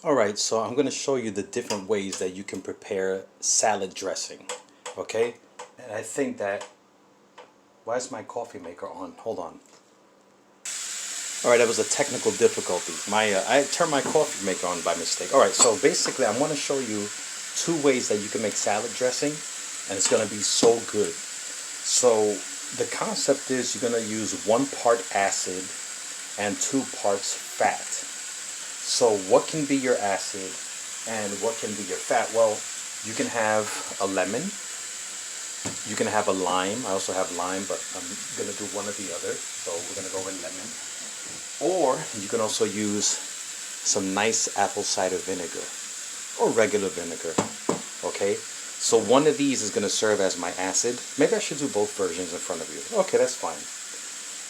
Alright, so I'm going to show you the different ways that you can prepare salad dressing. Okay? And I think that... Why is my coffee maker on? Hold on. Alright, that was a technical difficulty. I turned my coffee maker on by mistake. Alright, so basically I want to show you two ways that you can make salad dressing, and it's going to be so good. So the concept is you're going to use 1 part acid and 2 parts fat. So what can be your acid and what can be your fat? Well, you can have a lemon, you can have a lime. I also have lime, but I'm going to do one or the other. So we're going to go with lemon. Or you can also use some nice apple cider vinegar or regular vinegar. Okay? So one of these is going to serve as my acid. Maybe I should do both versions in front of you. Okay, that's fine.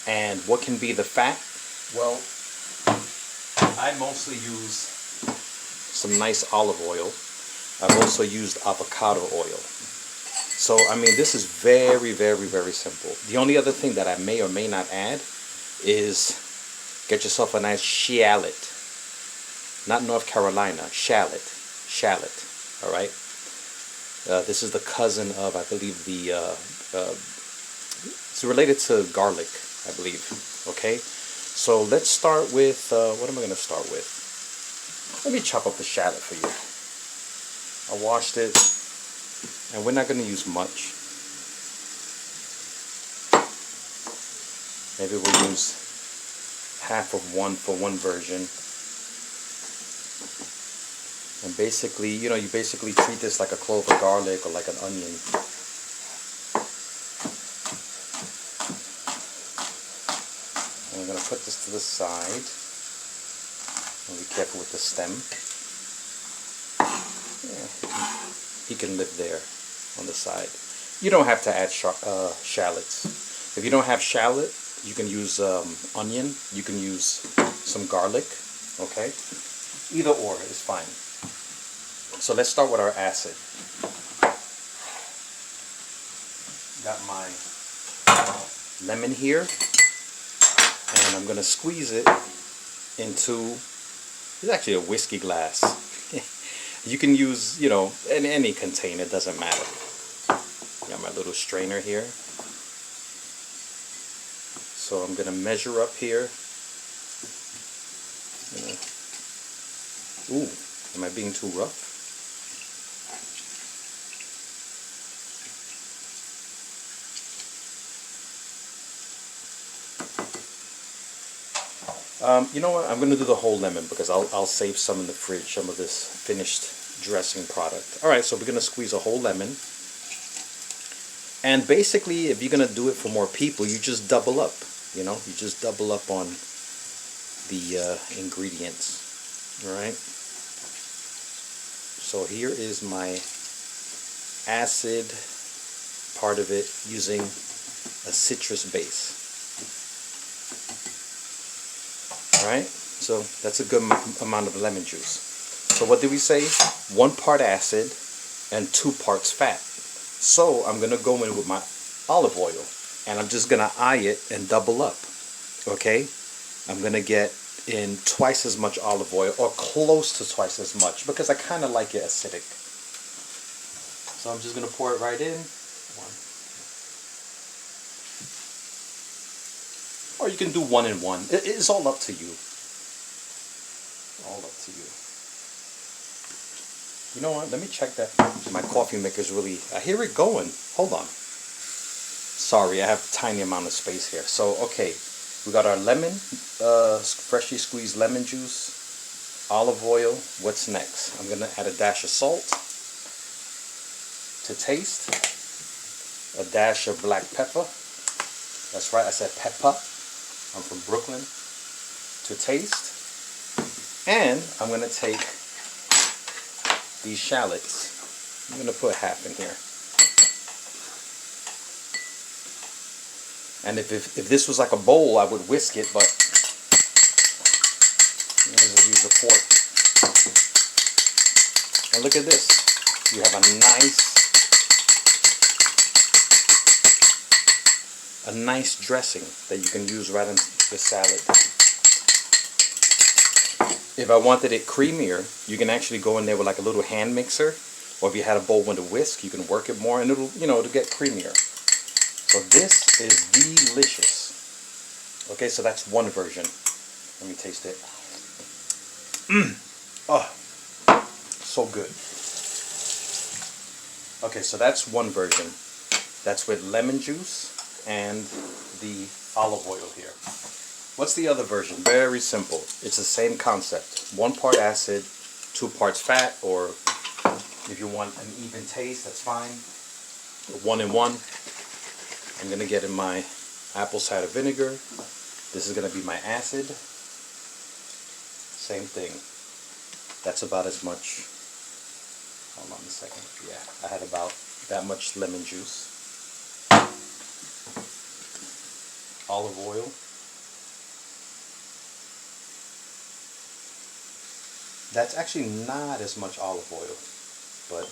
And what can be the fat? Well, I mostly use some nice olive oil. I've also used avocado oil. So, I mean, this is very, very, very simple. The only other thing that I may or may not add is get yourself a nice shallot. Not North Carolina, shallot. Shallot, all right? This is the cousin of, I believe, it's related to garlic, I believe, okay? So let's start with, what am I going to start with? Let me chop up the shallot for you. I washed it, and we're not going to use much. Maybe we'll use half of one for one version. And basically, you know, you basically treat this like a clove of garlic or like an onion. And I'm going to put this to the side. And be careful with the stem. Yeah, he can live there on the side. You don't have to add shallots. If you don't have shallot, you can use onion. You can use some garlic. Okay? Either or is fine. So let's start with our acid. Got my lemon here, and I'm going to squeeze it into, it's actually a whiskey glass. You can use, you know, in any container, it doesn't matter. Got my little strainer here. So I'm going to measure up here. Ooh, am I being too rough? You know what? I'm going to do the whole lemon because I'll save some in the fridge, some of this finished dressing product. Alright, so we're going to squeeze a whole lemon. And basically, if you're going to do it for more people, you just double up. You know, you just double up on the ingredients. Alright? So here is my acid part of it using a citrus base. Alright, so that's a good amount of lemon juice. So what did we say? 1 part acid and 2 parts fat. So I'm going to go in with my olive oil and I'm just going to eye it and double up. Okay? I'm going to get in twice as much olive oil or close to twice as much because I kind of like it acidic. So I'm just going to pour it right in. Or you can do 1 and 1. It's all up to you. All up to you. You know what? Let me check that. My coffee maker is really... I hear it going. Hold on. Sorry, I have a tiny amount of space here. So, okay. We got our lemon, freshly squeezed lemon juice, olive oil. What's next? I'm going to add a dash of salt to taste. A dash of black pepper. That's right, I said pepper. I'm from Brooklyn. To taste. And I'm going to take these shallots. I'm going to put half in here. And if this was like a bowl, I would whisk it, but I'm going to use a fork. And look at this. You have a nice dressing that you can use right in the salad. If I wanted it creamier, you can actually go in there with like a little hand mixer, or if you had a bowl with a whisk, you can work it more and it'll, it'll get creamier. So this is delicious. Okay, so that's one version. Let me taste it. Oh, so good. Okay, so that's one version. That's with lemon juice and the olive oil here. What's the other version? Very simple. It's the same concept. 1 part acid, 2 parts fat, or if you want an even taste, that's fine. 1 and 1. I'm going to get in my apple cider vinegar. This is going to be my acid. Same thing. That's about as much. Hold on a second. Yeah, I had about that much lemon juice. Olive oil. That's actually not as much olive oil, but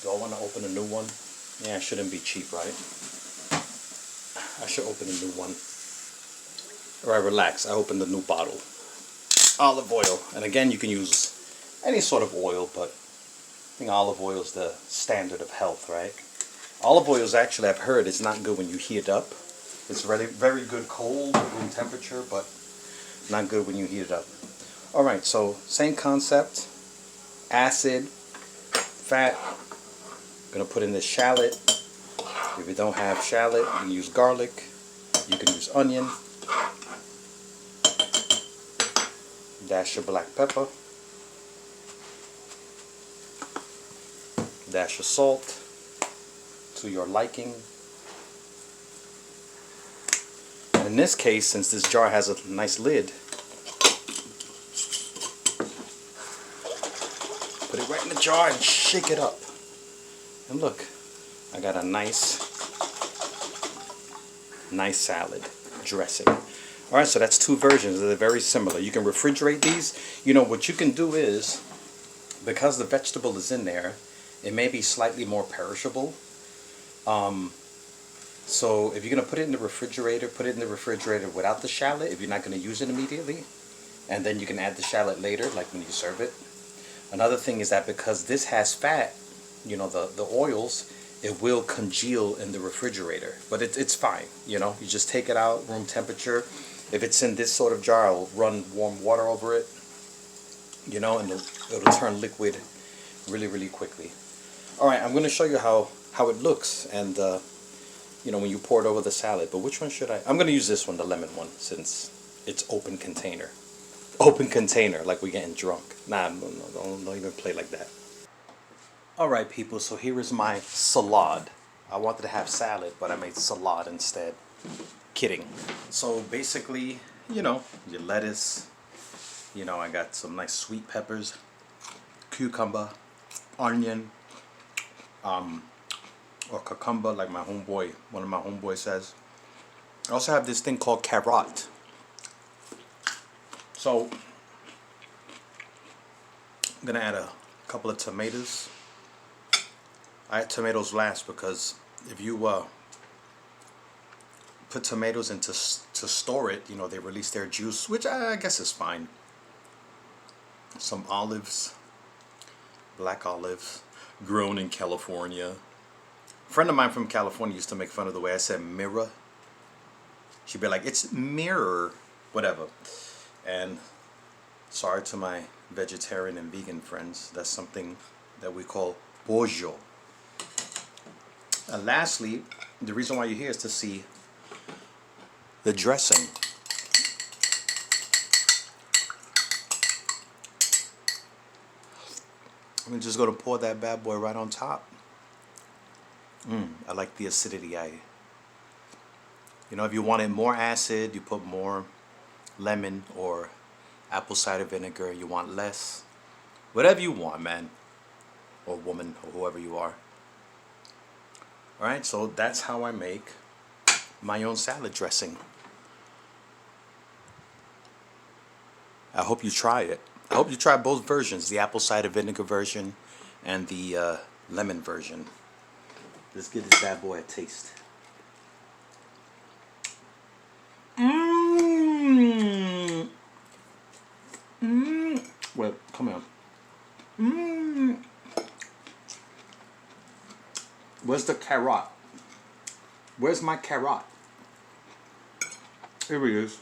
do I want to open a new one? Yeah, I shouldn't be cheap, right? I should open a new one. Alright, relax. I opened a new bottle. Olive oil. And again, you can use any sort of oil, but I think olive oil is the standard of health, right? Olive oil is actually, I've heard, it's not good when you heat it up. It's really very good cold, room temperature, but not good when you heat it up. Alright, so same concept. Acid, fat. I'm going to put in this shallot. If you don't have shallot, you can use garlic. You can use onion. Dash of black pepper. Dash of salt to your liking. And in this case, since this jar has a nice lid, put it right in the jar and shake it up. And look, I got a nice salad dressing. Alright, so that's 2 versions. They're very similar. You can refrigerate these. You know, what you can do is, because the vegetable is in there, it may be slightly more perishable. So if you're going to put it in the refrigerator, put it in the refrigerator without the shallot if you're not going to use it immediately. And then you can add the shallot later, like when you serve it. Another thing is that because this has fat, you know, the oils, it will congeal in the refrigerator. But it's fine, you know. You just take it out, room temperature. If it's in this sort of jar, I'll run warm water over it, you know, and it'll turn liquid really, really quickly. Alright, I'm going to show you how it looks, and you know, when you pour it over the salad. But which one should I? I'm going to use this one, the lemon one, since it's open container. Open container, like we're getting drunk. Nah, no, don't even play like that. Alright people, so here is my salad. I wanted to have salad, but I made salad instead. Kidding. So basically, you know, your lettuce, you know, I got some nice sweet peppers, cucumber, onion, or cucumber, like one of my homeboys says. I also have this thing called carrot. So I'm gonna add a couple of tomatoes. I add tomatoes last because if you put tomatoes in to store it, you know, they release their juice, which I guess is fine. Some olives, black olives, grown in California. A friend of mine from California used to make fun of the way I said mirror. She'd be like, it's mirror, whatever. And sorry to my vegetarian and vegan friends, that's something that we call pollo. And lastly, the reason why you're here is to see the dressing. I'm just going to pour that bad boy right on top. I like the acidity. You know, if you wanted more acid, you put more lemon or apple cider vinegar. You want less. Whatever you want, man. Or woman, or whoever you are. Alright, so that's how I make my own salad dressing. I hope you try it. I hope you try both versions, the apple cider vinegar version and the lemon version. Let's give this bad boy a taste. Mmm. Wait, come here. Mmm. Where's the carrot? Where's my carrot? Here he is.